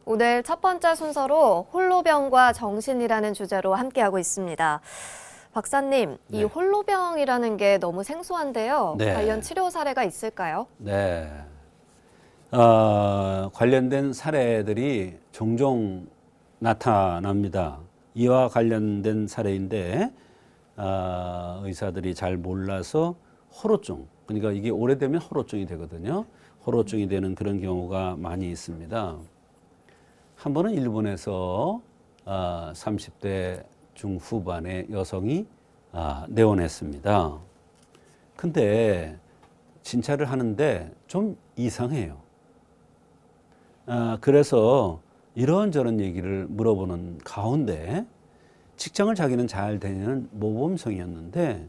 오늘 첫 번째 순서로 홀로병과 정신이라는 주제로 함께하고 있습니다. 박사님, 이 홀로병이라는 게 너무 생소한데요. 네. 관련 치료 사례가 있을까요? 네. 관련된 사례들이 종종 나타납니다. 이와 관련된 사례인데 의사들이 잘 몰라서 호로증, 그러니까 이게 오래되면 호로증이 되거든요. 호로증이 되는 그런 경우가 많이 있습니다. 한 번은 일본에서 30대 중후반의 여성이 내원했습니다. 근데 진찰을 하는데 좀 이상해요. 그래서 이런저런 얘기를 물어보는 가운데 직장을 자기는 잘 다니는 모범생이었는데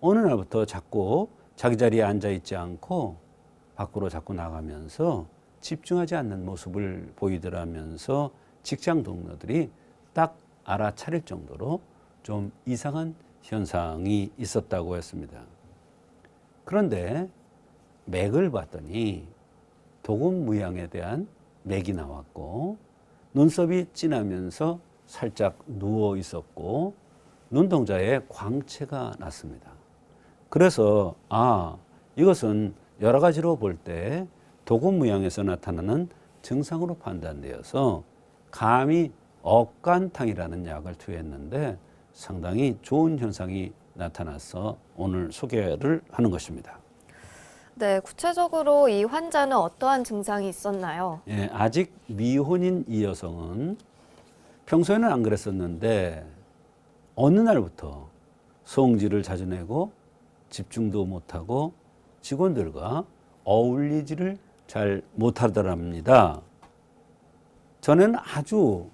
어느 날부터 자꾸 자기 자리에 앉아 있지 않고 밖으로 자꾸 나가면서 집중하지 않는 모습을 보이더라면서 직장 동료들이 딱 알아차릴 정도로 좀 이상한 현상이 있었다고 했습니다. 그런데 맥을 봤더니 도금무양에 대한 맥이 나왔고 눈썹이 진하면서 살짝 누워 있었고 눈동자에 광채가 났습니다. 그래서 이것은 여러 가지로 볼 때 도금무양에서 나타나는 증상으로 판단되어서 감히 억간탕이라는 약을 투여했는데 상당히 좋은 현상이 나타나서 오늘 소개를 하는 것입니다. 네, 구체적으로 이 환자는 어떠한 증상이 있었나요? 예, 아직 미혼인 이 여성은 평소에는 안 그랬었는데 어느 날부터 성질을 자주 내고 집중도 못하고 직원들과 어울리지를 잘 못하더랍니다. 전에는 아주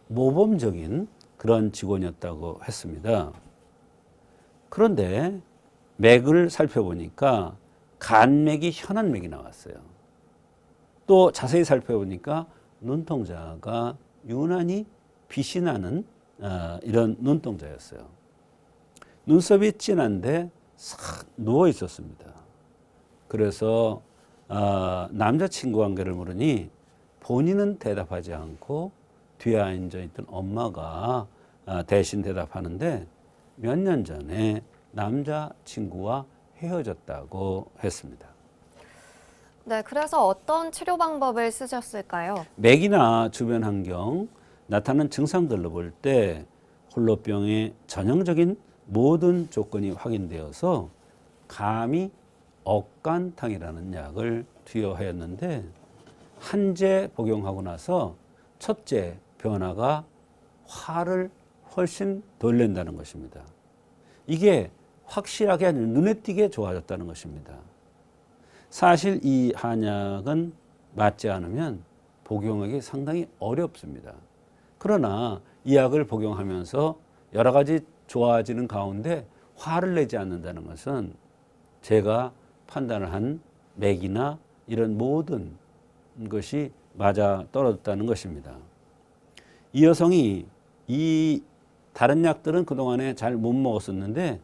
모범적인 그런 직원이었다고 했습니다. 그런데 맥을 살펴보니까 간맥이 현안맥이 나왔어요. 또 자세히 살펴보니까 눈동자가 유난히 빛이 나는 이런 눈동자였어요. 눈썹이 진한데 싹 누워 있었습니다. 그래서 남자친구 관계를 물으니 본인은 대답하지 않고 뒤에 앉아있던 엄마가 대신 대답하는데 몇 년 전에 남자친구와 헤어졌다고 했습니다. 네, 그래서 어떤 치료 방법을 쓰셨을까요? 맥이나 주변 환경, 나타나는 증상들로 볼 때 홀로병의 전형적인 모든 조건이 확인되어서 감히 억간탕이라는 약을 투여하였는데 한제 복용하고 나서 첫째 변화가 화를 훨씬 덜 낸다는 것입니다. 이게 확실하게 아니라 눈에 띄게 좋아졌다는 것입니다. 사실 이 한약은 맞지 않으면 복용하기 상당히 어렵습니다. 그러나 이 약을 복용하면서 여러 가지 좋아지는 가운데 화를 내지 않는다는 것은 제가 판단을 한 맥이나 이런 모든 것이 맞아 떨어졌다는 것입니다. 이 여성이 이 다른 약들은 그동안에 잘 못 먹었었는데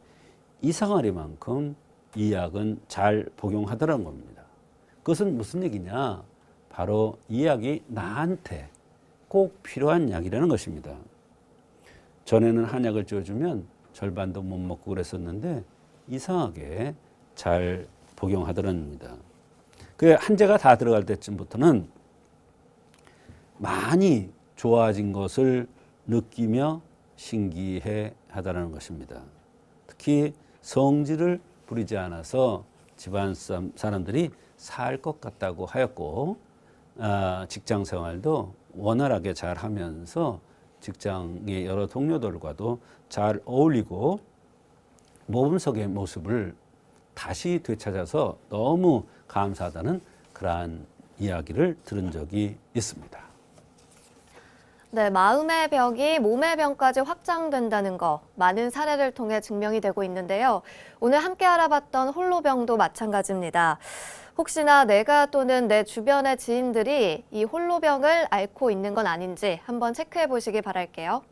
이상하리만큼 이 약은 잘 복용하더라는 겁니다. 그것은 무슨 얘기냐? 바로 이 약이 나한테 꼭 필요한 약이라는 것입니다. 전에는 한약을 지어주면 절반도 못 먹고 그랬었는데 이상하게 잘 복용하더랍니다. 그 한제가 다 들어갈 때쯤부터는 많이 좋아진 것을 느끼며 신기해 하다는 것입니다. 특히 성질을 부리지 않아서 집안 사람들이 살 것 같다고 하였고 직장 생활도 원활하게 잘 하면서 직장의 여러 동료들과도 잘 어울리고 모범석의 모습을 다시 되찾아서 너무 감사하다는 그러한 이야기를 들은 적이 있습니다. 네, 마음의 벽이 몸의 병까지 확장된다는 거 많은 사례를 통해 증명이 되고 있는데요. 오늘 함께 알아봤던 홀로병도 마찬가지입니다. 혹시나 내가 또는 내 주변의 지인들이 이 홀로병을 앓고 있는 건 아닌지 한번 체크해 보시기 바랄게요.